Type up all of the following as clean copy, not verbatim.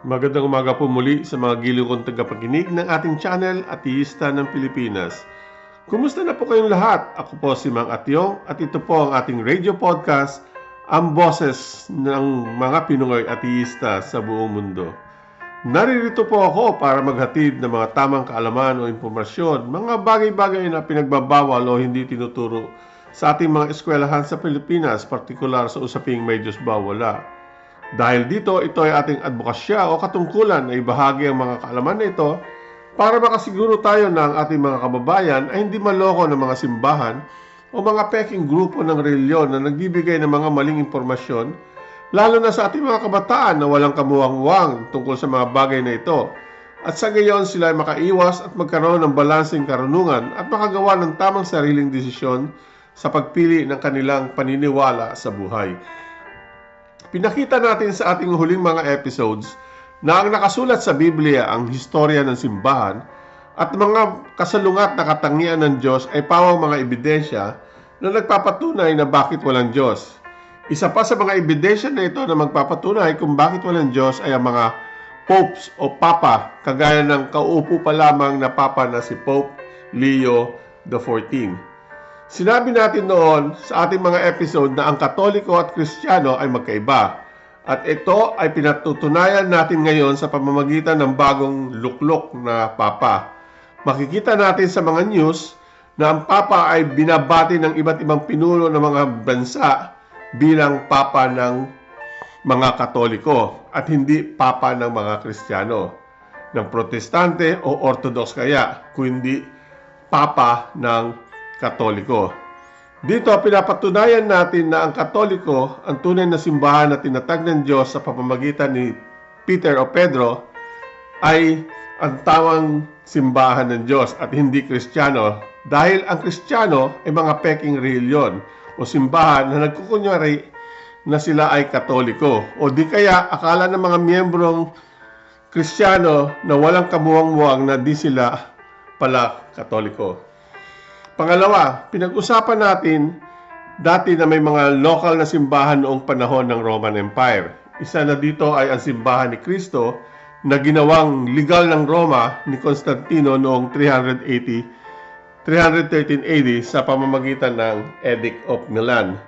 Magandang umaga po muli sa mga giliw kong tagapakinig ng ating channel Ateista ng Pilipinas. Kumusta na po kayong lahat? Ako po si Mang Atyong at ito po ang ating radio podcast, ang boses ng mga Pinoy ateista sa buong mundo. Naririto po ako para maghatid ng mga tamang kaalaman o impormasyon, mga bagay-bagay na pinagbabawal o hindi tinuturo sa ating mga eskwelahan sa Pilipinas, partikular sa usaping may Diyos ba wala. Dahil dito, ito ay ating advokasya o katungkulan na ibahagi ang mga kaalaman na ito para makasiguro tayo na ang ating mga kababayan ay hindi maloko ng mga simbahan o mga peking grupo ng reliyon na nagbibigay ng mga maling impormasyon, lalo na sa ating mga kabataan na walang kamuwang-muwang tungkol sa mga bagay na ito. At sa gayon sila ay makaiwas at magkaroon ng balanseng karunungan at makagawa ng tamang sariling desisyon sa pagpili ng kanilang paniniwala sa buhay. Pinakita natin sa ating huling mga episodes na ang nakasulat sa Biblia ang historya ng simbahan at mga kasalungat na katangian ng Diyos ay pawang mga ebidensya na nagpapatunay na bakit walang Diyos. Isa pa sa mga ebidensya na ito na magpapatunay kung bakit walang Diyos ay ang mga popes o papa, kagaya ng kauupo pa lamang na papa na si Pope Leo XIV. Sinabi natin noon sa ating mga episode na ang Katoliko at Kristiyano ay magkaiba. At ito ay pinatutunayan natin ngayon sa pamamagitan ng bagong luklok na Papa. Makikita natin sa mga news na ang Papa ay binabati ng iba't ibang pinuno ng mga bansa bilang Papa ng mga Katoliko at hindi Papa ng mga Kristiyano, ng Protestante o Orthodox kaya, kundi Papa ng Katoliko. Dito, pinapatunayan natin na ang Katoliko, ang tunay na simbahan na tinatag ng Diyos sa pamamagitan ni Peter o Pedro, ay ang tamang simbahan ng Diyos at hindi Kristiyano, dahil ang Kristiyano ay mga peking reliyon o simbahan na nagkukunyari na sila ay Katoliko, o di kaya akala ng mga miyembrong Kristiyano na walang kamuwang-muwang na di sila pala Katoliko. Pangalawa, pinag-usapan natin dati na may mga local na simbahan noong panahon ng Roman Empire. Isa na dito ay ang simbahan ni Cristo na ginawang legal ng Roma ni Constantino noong 313 AD sa pamamagitan ng Edict of Milan.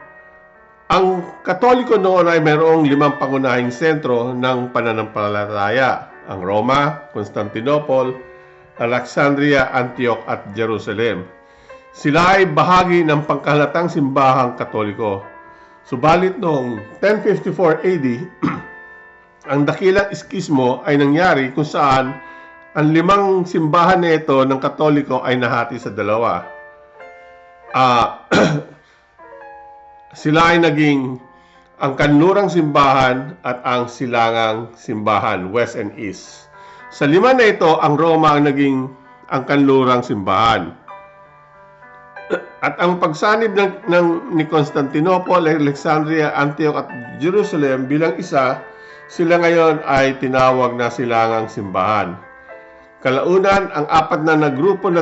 Ang Katoliko noon ay mayroong 5 pangunahing sentro ng pananampalataya: ang Roma, Constantinople, Alexandria, Antioch at Jerusalem. Sila ay bahagi ng pangkahalatang simbahang Katoliko. Subalit noong 1054 AD, ang dakilang iskismo ay nangyari kung saan ang 5 simbahan na ito ng Katoliko ay nahati sa dalawa. Sila ay naging ang kanlurang simbahan at ang silangang simbahan, West and East. Sa 5 na ito, ang Roma ang naging ang kanlurang simbahan. At ang pagsanib ni Constantinople, Alexandria, Antioch at Jerusalem bilang isa, sila ngayon ay tinawag na silangang simbahan. Kalaunan, ang apat na grupo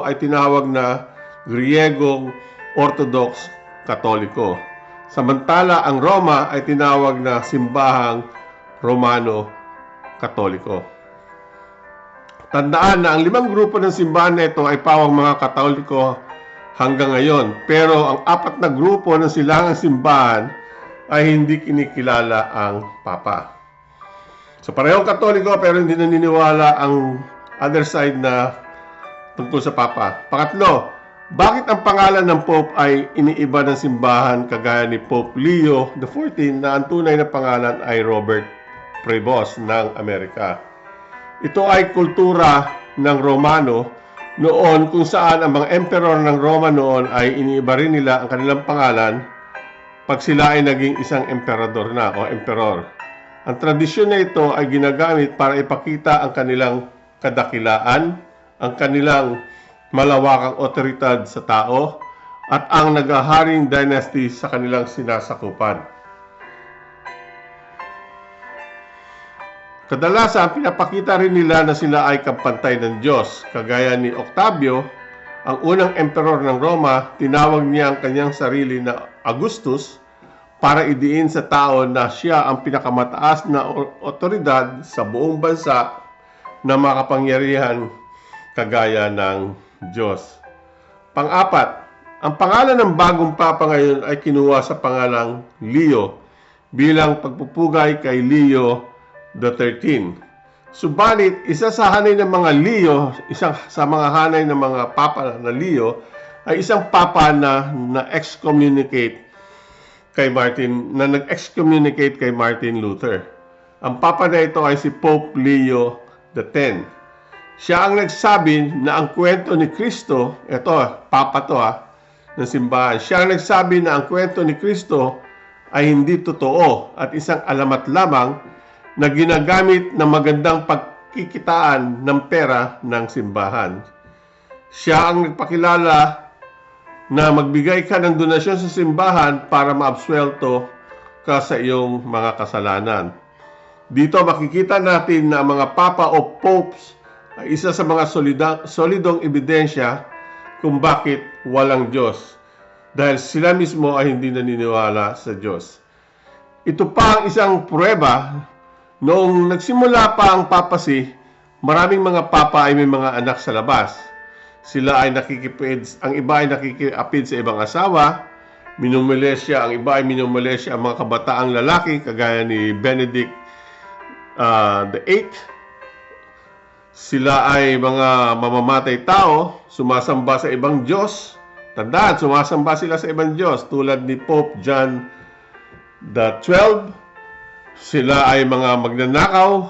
ay tinawag na Griego Orthodox Katoliko. Samantala, ang Roma ay tinawag na simbahang Romano Katoliko. Tandaan na ang 5 grupo ng simbahan na ito ay pawang mga Katoliko hanggang ngayon. Pero ang 4 na grupo ng silangang simbahan ay hindi kinikilala ang Papa. So parehong Katoliko pero hindi naniniwala ang other side na tungkol sa Papa. Pangatlo, bakit ang pangalan ng Pope ay iniiba ng simbahan kagaya ni Pope Leo XIV na ang tunay na pangalan ay Robert Prevost ng Amerika? Ito ay kultura ng Romano noon kung saan ang mga emperor ng Roma noon ay iniiba rin nila ang kanilang pangalan pag sila ay naging isang emperador na o emperor. Ang tradisyon na ito ay ginagamit para ipakita ang kanilang kadakilaan, ang kanilang malawakang otoridad sa tao, at ang naghaharing dynasty sa kanilang sinasakupan. Kadalasan, pinapakita rin nila na sila ay kapantay ng Diyos. Kagaya ni Octavio, ang unang emperor ng Roma, tinawag niya ang kanyang sarili na Augustus para idiin sa tao na siya ang pinakamataas na otoridad sa buong bansa na makapangyarihan kagaya ng Diyos. Pang-apat, ang pangalan ng bagong papa ngayon ay kinuha sa pangalang Leo bilang pagpupugay kay Leo XIII. Subalit, isa sa hanay ng mga Leo, isang sa mga hanay ng mga papa na Leo, ay isang papa na na-excommunicate kay nag-excommunicate kay Martin Luther. Ang papa na ito ay si Pope Leo X. Siya ang nagsabi na ang kwento ni Kristo, ito, papa to ng simbahan. Siya ang nagsabi na ang kwento ni Kristo ay hindi totoo at isang alamat lamang na ginagamit ng magandang pagkikitaan ng pera ng simbahan. Siya ang nagpakilala na magbigay ka ng donasyon sa simbahan para maabsuelto ka sa iyong mga kasalanan. Dito makikita natin na ang mga papa o popes ay isa sa mga solidong ebidensya kung bakit walang Diyos. Dahil sila mismo ay hindi naniniwala sa Diyos. Ito pa ang isang pruweba. Noong nagsimula pa ang papacy, maraming mga papa ay may mga anak sa labas. Sila ay ang iba ay nakikiapid sa ibang asawa, minumulesya, ang iba ay minumulesya ang mga kabataang lalaki, kagaya ni Benedict VIII. Sila ay mga mamamatay tao, sumasamba sa ibang Diyos. Tandaan, sumasamba sila sa ibang Diyos, tulad ni Pope John XII. Sila ay mga magnanakaw,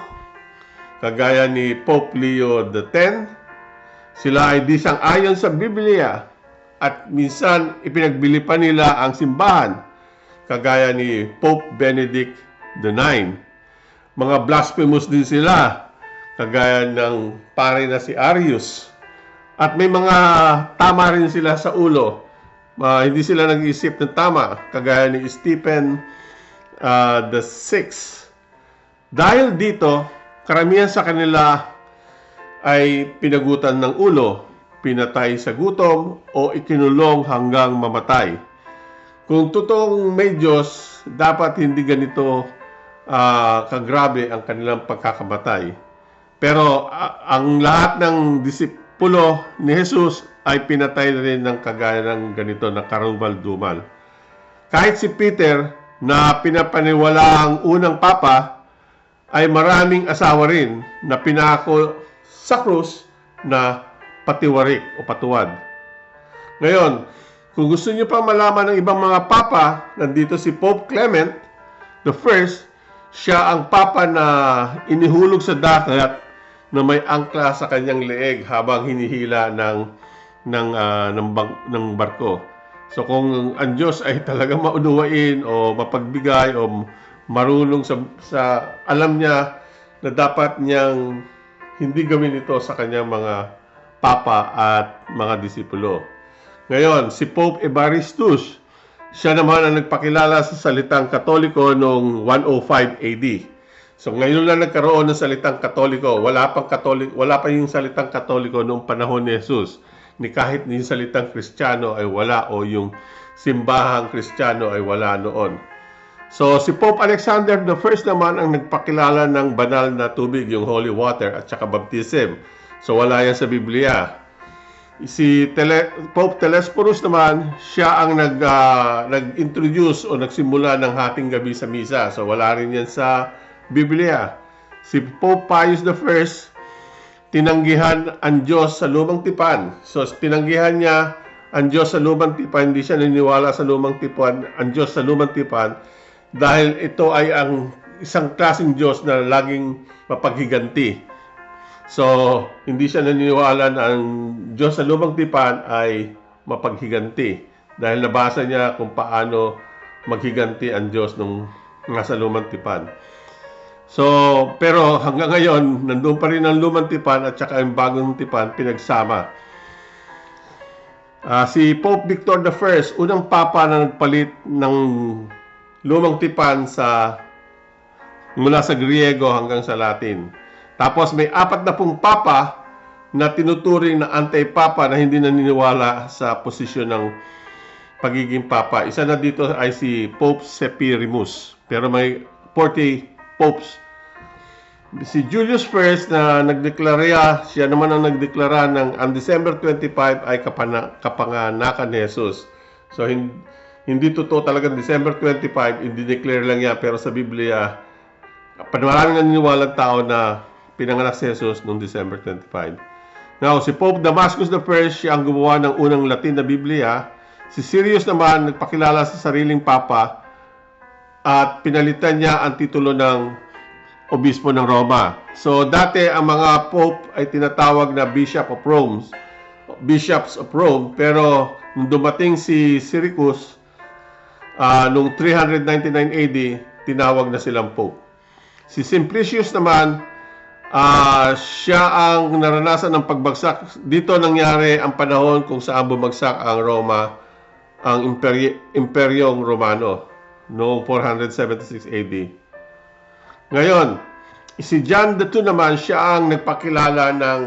kagaya ni Pope Leo X. Sila ay di sang-ayon sa Biblia at minsan ipinagbili pa nila ang simbahan, kagaya ni Pope Benedict IX. Mga blasphemous din sila, kagaya ng pare na si Arius. At may mga tama rin sila sa ulo. Hindi sila nag-iisip ng tama, kagaya ni Stephen VI. Dahil dito, karamihan sa kanila ay pinagutan ng ulo, pinatay sa gutom, o ikinulong hanggang mamatay. Kung totoong may Diyos, dapat hindi ganito kagrabe ang kanilang pagkakamatay. Pero ang lahat ng disipulo ni Jesus ay pinatay rin ng kagaya ng ganito na karumal-dumal. Kahit si Peter na pinapaniwala ang unang papa, ay maraming asawa rin na pinako sa krus na patiwarik o patuwad. Ngayon, kung gusto niyo pa malaman ng ibang mga papa, nandito si Pope Clement I. Siya ang papa na inihulog sa dagat na may angkla sa kanyang leeg habang hinihila ng barko. So kung ang Diyos ay talagang maunawain o mapagbigay o marunong sa alam niya na dapat niyang hindi gawin ito sa kanyang mga papa at mga disipulo. Ngayon, si Pope Evaristus, siya naman ang nagpakilala sa salitang Katoliko noong 105 AD. So ngayon lang nagkaroon ng salitang Katoliko. Wala pa yung salitang Katoliko noong panahon ni Jesus. Kahit yung salitang Kristiyano ay wala o yung simbahang Kristiyano ay wala noon. So, si Pope Alexander I naman ang nagpakilala ng banal na tubig, yung holy water at saka baptism. So, wala yan sa Biblia. Si Pope Telesphorus naman, siya ang nag-introduce o nagsimula ng hating gabi sa misa. So, wala rin yan sa Biblia. Si Pope Pius I, tinanggihan ang Diyos sa lumang tipan. So, tinanggihan niya ang Diyos sa lumang tipan. Hindi siya naniniwala sa lumang tipan, ang Diyos sa lumang tipan. Dahil ito ay ang isang klaseng Diyos na laging mapaghiganti. So, hindi siya naniniwala na ang Diyos sa lumang tipan ay mapaghiganti. Dahil nabasa niya kung paano maghiganti ang Diyos nung nasa lumang tipan. So, pero hanggang ngayon, nandun pa rin ang lumang tipan at saka ang bagong tipan pinagsama. Si Pope Victor I, unang papa na nagpalit ng lumang tipan mula sa Griego hanggang sa Latin. Tapos may 40 papa na tinuturing na anti-papa na hindi naniniwala sa posisyon ng pagiging Papa. Isa na dito ay si Pope Septimius. Pero may 40 popes. Si Julius I na nagdeklara, siya naman ang nagdeklara ng ang December 25 ay kapanganakan ni Jesus. So hindi totoo talaga December 25, hindi declare lang yan, pero sa Biblia, maraming naniniwalang tao na pinanganak si Jesus noong December 25. Now, si Pope Damascus I, siya ang gumawa ng unang Latin na Biblia. Si Sirius naman, nagpakilala sa sariling Papa at pinalitan niya ang titulo ng Obispo ng Roma. So, dati ang mga Pope ay tinatawag na Bishops of Rome, pero nung dumating si Syracuse, noong 399 AD, tinawag na silang Pope. Si Simplicius naman, siya ang naranasan ng pagbagsak. Dito nangyari ang panahon kung saan bumagsak ang Roma, ang Imperyong Romano, noong 476 AD. Ngayon, si John II naman, siya ang nagpakilala ng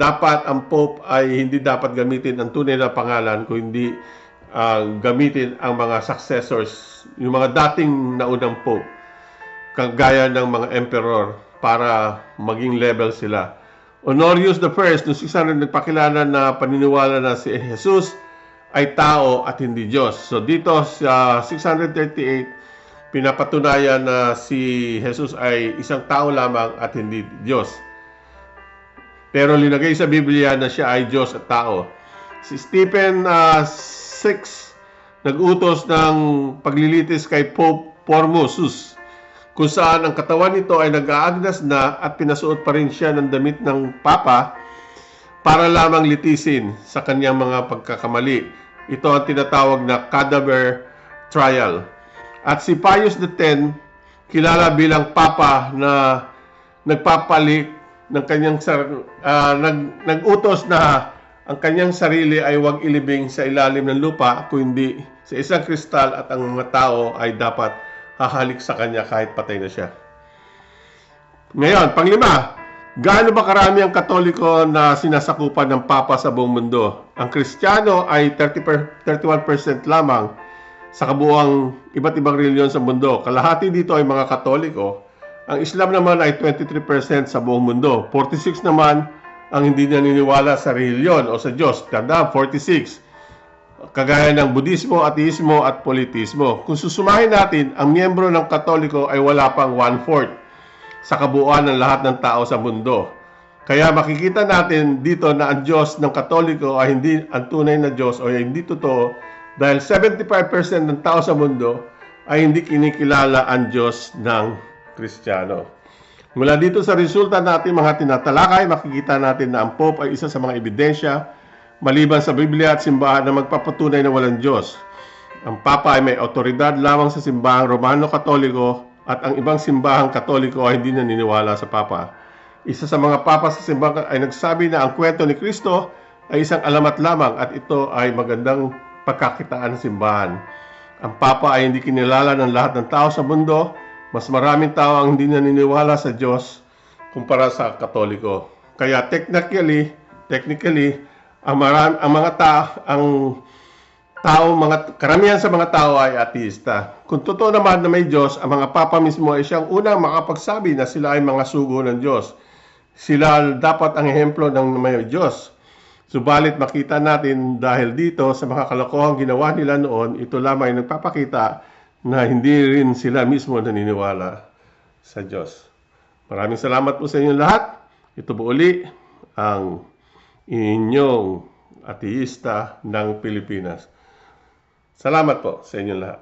dapat ang Pope ay hindi dapat gamitin ang tunay na pangalan, kundi gamitin ang mga successors, yung mga dating naunang Pope, kagaya ng mga emperor, para maging level sila. Honorius I, noong 600 nagpakilala na paniniwala na si Jesus ay tao at hindi Diyos. So dito sa 638, pinapatunayan na si Jesus ay isang tao lamang at hindi Diyos. Pero linagay sa Biblia na siya ay Diyos at tao. Si Stephen VI, nag-utos ng paglilitis kay Pope Formosus, kung saan ang katawan nito ay nag-aagnas na at pinasuot pa rin siya ng damit ng Papa para lamang litisin sa kanyang mga pagkakamali. Ito ang tinatawag na cadaver trial. At si Pius X, kilala bilang Papa na nagpapalik ng kanyang nag-utos na ang kanyang sarili ay huwag ilibing sa ilalim ng lupa, kundi sa isang kristal, at ang mga tao ay dapat hahalik sa kanya kahit patay na siya. Ngayon, panglima, gaano ba karami ang Katoliko na sinasakupan ng Papa sa buong mundo? Ang Kristiyano ay 31% lamang sa kabuuang iba't ibang reliyon sa mundo. Kalahati dito ay mga Katoliko. Ang Islam naman ay 23% sa buong mundo. 46 naman ang hindi naniniwala sa reliyon o sa Diyos. Tanda, 46. Kagaya ng Budismo, Ateismo at Politismo. Kung susumahin natin, ang miyembro ng Katoliko ay wala pang 1/4 sa kabuuan ng lahat ng tao sa mundo. Kaya makikita natin dito na ang Diyos ng Katoliko ay hindi ang tunay na Diyos o ay hindi totoo, dahil 75% ng tao sa mundo ay hindi kinikilala ang Diyos ng Kristiyano. Mula dito sa resulta natin mga tinatalakay, makikita natin na ang Pope ay isa sa mga ebidensya maliban sa Biblia at simbahan na magpapatunay na walang Diyos. Ang Papa ay may otoridad lamang sa simbahang Romano-Katoliko at ang ibang simbahang Katoliko ay hindi naniniwala sa Papa. Isa sa mga Papa sa simbahan ay nagsabi na ang kwento ni Kristo ay isang alamat lamang at ito ay magandang pagkakitaan ng simbahan. Ang Papa ay hindi kinilala ng lahat ng tao sa mundo. Mas maraming tao ang hindi naniniwala sa Diyos kumpara sa Katoliko. Kaya technically, karamihan sa mga tao ay ateista. Kung totoo naman na may Diyos, ang mga Papa mismo ay siyang unang makapagsabi na sila ay mga sugo ng Diyos. Sila dapat ang ehemplo ng may Diyos. Subalit makita natin dahil dito sa mga kalokohang ginawa nila noon, ito lamang ay nagpapakita na hindi rin sila mismo naniniwala sa Diyos. Maraming salamat po sa inyong lahat. Ito po uli ang inyong ateista ng Pilipinas. Salamat po sa inyong lahat.